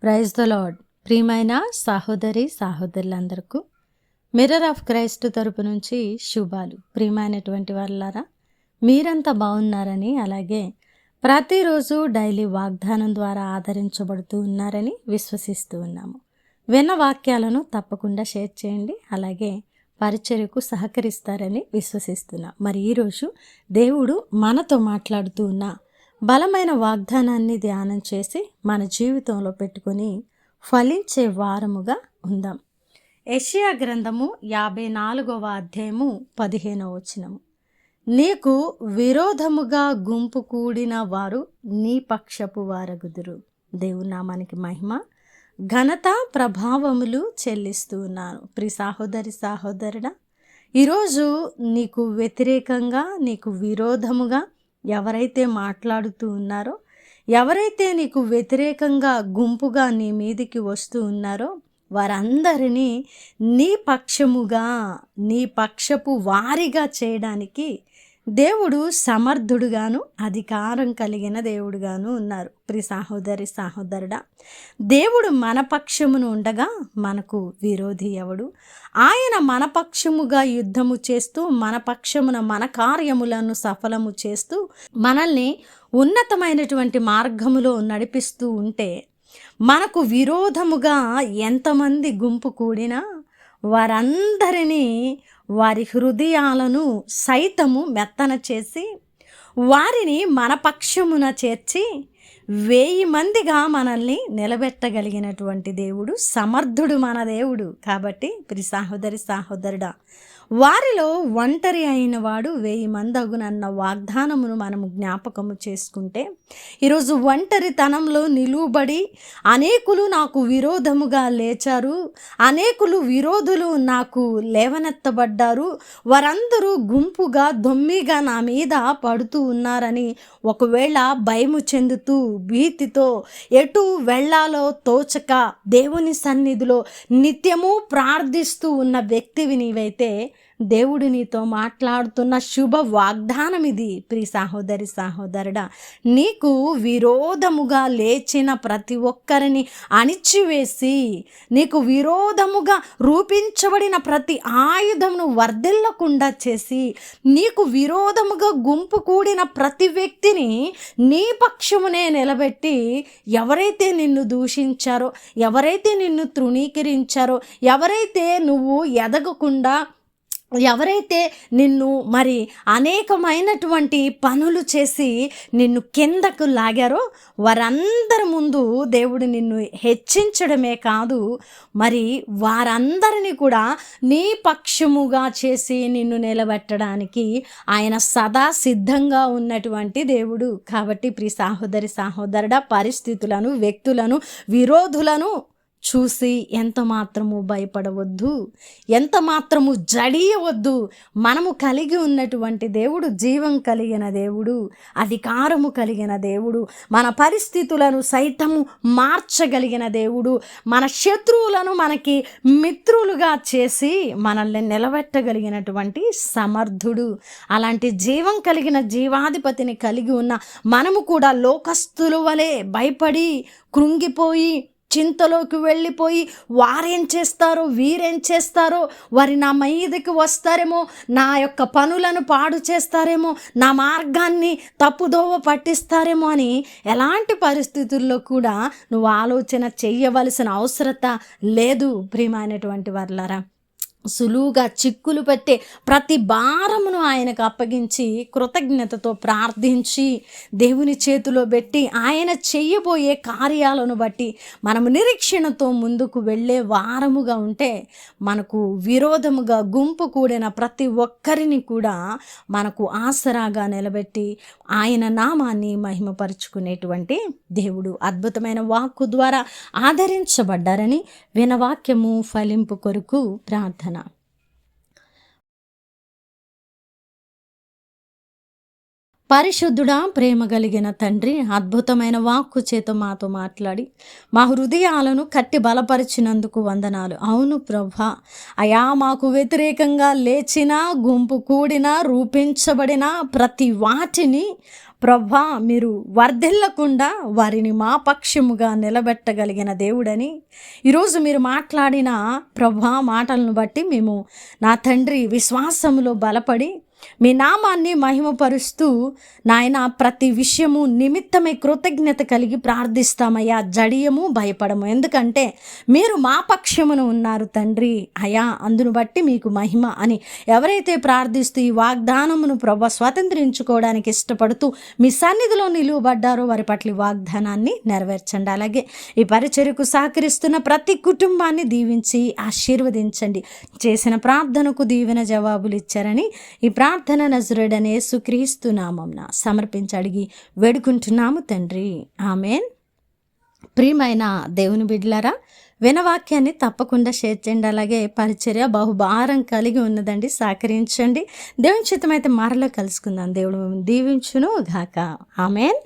Praise the lord. ప్రియమైన సహోదరి సహోదరులందరికీ mirror of Christ తరపు నుంచి శుభాలు. ప్రియమైనటువంటి వాళ్ళారా, మీరంతా బాగున్నారని, అలాగే ప్రతిరోజు డైలీ వాగ్దానం ద్వారా ఆదరించబడుతూ ఉన్నారని విశ్వసిస్తూ ఉన్నాము. విన్న వాక్యాలను తప్పకుండా షేర్ చేయండి, అలాగే పరిచర్యకు సహకరిస్తారని విశ్వసిస్తున్నాం. మరి ఈరోజు దేవుడు మనతో మాట్లాడుతూ ఉన్న బలమైన వాగ్దానాన్ని ధ్యానం చేసి మన జీవితంలో పెట్టుకొని ఫలించే వారముగా ఉందాం. యెషయా గ్రంథము 54వ అధ్యాయము 15వ వచనము. నీకు విరోధముగా గుంపు కూడిన వారు నీ పక్షపు వారగుదురు. దేవుని నామానికి మహిమ ఘనత ప్రభావములు చెల్లిస్తూ ఉన్నాను. ప్రియ సహోదరి సహోదరుడా, ఈరోజు నీకు వ్యతిరేకంగా, నీకు విరోధముగా ఎవరైతే మాట్లాడుతూ ఉన్నారో, ఎవరైతే నీకు వ్యతిరేకంగా గుంపుగా నీ మీదికి వస్తూ ఉన్నారో, వారందరినీ నీ పక్షముగా, నీ పక్షపు వారిగా చేయడానికి దేవుడు సమర్థుడుగాను అధికారం కలిగిన దేవుడుగాను ఉన్నారు. ప్రియ సహోదరి సహోదరుడా, దేవుడు మన పక్షమును ఉండగా మనకు విరోధి ఎవడు? ఆయన మన పక్షముగా యుద్ధము చేస్తూ, మన పక్షమున మన కార్యములను సఫలము చేస్తూ, మనల్ని ఉన్నతమైనటువంటి మార్గములో నడిపిస్తూ ఉంటే, మనకు విరోధముగా ఎంతమంది గుంపు కూడినా వారందరినీ, వారి హృదయాలను సైతము మెత్తన చేసి, వారిని మన పక్షమున చేర్చి 1000 మందిగా మనల్ని నిలబెట్టగలిగినటువంటి దేవుడు, సమర్థుడు మన దేవుడు. కాబట్టి ప్రియ సహోదరి సహోదరుడా, వారిలో ఒంటరి అయిన వాడు 1000 మంది అగునన్న వాగ్దానమును మనము జ్ఞాపకము చేసుకుంటే, ఈరోజు ఒంటరితనంలో నిలువబడి అనేకులు నాకు విరోధముగా లేచారు, అనేకులు విరోధులు నాకు లేవనెత్తబడ్డారు, వారందరూ గుంపుగా దొమ్మిగా నా మీద పడుతూ ఉన్నారని ఒకవేళ భయము చెందుతూ, భీతితో ఎటు వెళ్ళాలో తోచక దేవుని సన్నిధిలో నిత్యము ప్రార్థిస్తూ ఉన్న వ్యక్తివి నీవైతే, దేవుడు నీతో మాట్లాడుతున్న శుభ వాగ్దానం ఇది. ప్రియ సహోదరి సహోదరుడా, నీకు విరోధముగా లేచిన ప్రతి ఒక్కరిని అణిచివేసి, నీకు విరోధముగా రూపించబడిన ప్రతి ఆయుధమును వర్ధిల్లకుండా చేసి, నీకు విరోధముగా గుంపు కూడిన ప్రతి వ్యక్తిని నీ పక్షమునే నిలబెట్టి, ఎవరైతే నిన్ను దూషించారో, ఎవరైతే నిన్ను తృణీకరించారో, ఎవరైతే నువ్వు ఎదగకుండా, ఎవరైతే నిన్ను మరి అనేకమైనటువంటి పనులు చేసి నిన్ను కిందకు లాగారో, వారందరి ముందు దేవుడు నిన్ను హెచ్చించడమే కాదు, మరి వారందరినీ కూడా నీ పక్షముగా చేసి నిన్ను నిలబెట్టడానికి ఆయన సదా సిద్ధంగా ఉన్నటువంటి దేవుడు. కాబట్టి ప్రియ సహోదరి సహోదరుడా, పరిస్థితులను, వ్యక్తులను, విరోధులను చూసి ఎంత మాత్రము భయపడవద్దు, ఎంత మాత్రము జడియవద్దు. మనము కలిగి ఉన్నటువంటి దేవుడు జీవం కలిగిన దేవుడు, అధికారము కలిగిన దేవుడు, మన పరిస్థితులను సైతము మార్చగలిగిన దేవుడు, మన శత్రువులను మనకి మిత్రులుగా చేసి మనల్ని నిలబెట్టగలిగినటువంటి సమర్థుడు. అలాంటి జీవం కలిగిన జీవాధిపతిని కలిగి ఉన్న మనము కూడా లోకస్తుల వలె భయపడి, కృంగిపోయి, చింతలోకి వెళ్ళిపోయి, వారేం చేస్తారో, వీరేం చేస్తారో, వారి నా మీదకి వస్తారేమో, నా యొక్క పనులను పాడు చేస్తారేమో, నా మార్గాన్ని తప్పుదోవ పట్టిస్తారేమో అని ఎలాంటి పరిస్థితుల్లో కూడా నువ్వు ఆలోచన చెయ్యవలసిన అవసరత లేదు. ప్రియమైనటువంటి వర్లారా, సులువుగా చిక్కులు పెట్టే ప్రతి భారమును ఆయనకు అప్పగించి కృతజ్ఞతతో ప్రార్థించి దేవుని చేతిలో పెట్టి ఆయన చెయ్యబోయే కార్యాలను బట్టి మనము నిరీక్షణతో ముందుకు వెళ్ళే వారముగా ఉంటే, మనకు విరోధముగా గుంపు కూడిన ప్రతి ఒక్కరిని కూడా మనకు ఆసరాగా నిలబెట్టి ఆయన నామాన్ని మహిమపరుచుకునేటువంటి దేవుడు. అద్భుతమైన వాక్కు ద్వారా ఆదరించబడ్డారని వినవాక్యము ఫలింపు కొరకు ప్రార్థన. పరిశుద్ధుడా, ప్రేమ కలిగిన తండ్రి, అద్భుతమైన వాక్కు చేత మాతో మాట్లాడి మా హృదయాలను కట్టి బలపరిచినందుకు వందనాలు. అవును ప్రభా, అయా మాకు వ్యతిరేకంగా లేచిన, గుంపు కూడిన, రూపించబడిన ప్రతి వాటిని ప్రభా మీరు వర్ధిల్లకుండా వారిని మా పక్షముగా నిలబెట్టగలిగిన దేవుడని ఈరోజు మీరు మాట్లాడిన ప్రభా మాటలను బట్టి మేము నా తండ్రి విశ్వాసములో బలపడి మీ నామాన్ని మహిమపరుస్తూ నాయన ప్రతి విషయము నిమిత్తమై కృతజ్ఞత కలిగి ప్రార్థిస్తామయ్యా. జడియము భయపడము, ఎందుకంటే మీరు మా పక్షమును ఉన్నారు తండ్రి. అయా అందును బట్టి మీకు మహిమ అని ఎవరైతే ప్రార్థిస్తూ ఈ వాగ్దానమును ప్రభు స్వతంత్రించుకోవడానికి ఇష్టపడుతూ మీ సన్నిధిలో నిలువబడ్డారో వారి పట్ల వాగ్దానాన్ని నెరవేర్చండి. అలాగే ఈ పరిచర్యకు సహకరిస్తున్న ప్రతి కుటుంబాన్ని దీవించి ఆశీర్వదించండి. చేసిన ప్రార్థనకు దీవెన జవాబులు ఇచ్చారని ఈ ప్రార్థన నజరుడనే యేసుక్రీస్తు నామమున సమర్పించి అడిగి వేడుకుంటున్నాము తండ్రి, ఆమేన్. ప్రియమైన దేవుని బిడ్డలారా, వినవాక్యాన్ని తప్పకుండా షేర్ చేయండి. అలాగే పరిచర్య బహుభారం కలిగి ఉన్నదండి, సహకరించండి. దేవుని చిత్తమైతే మరలా కలుసుకుందాం. దేవుడు దీవించును గాక, ఆమేన్.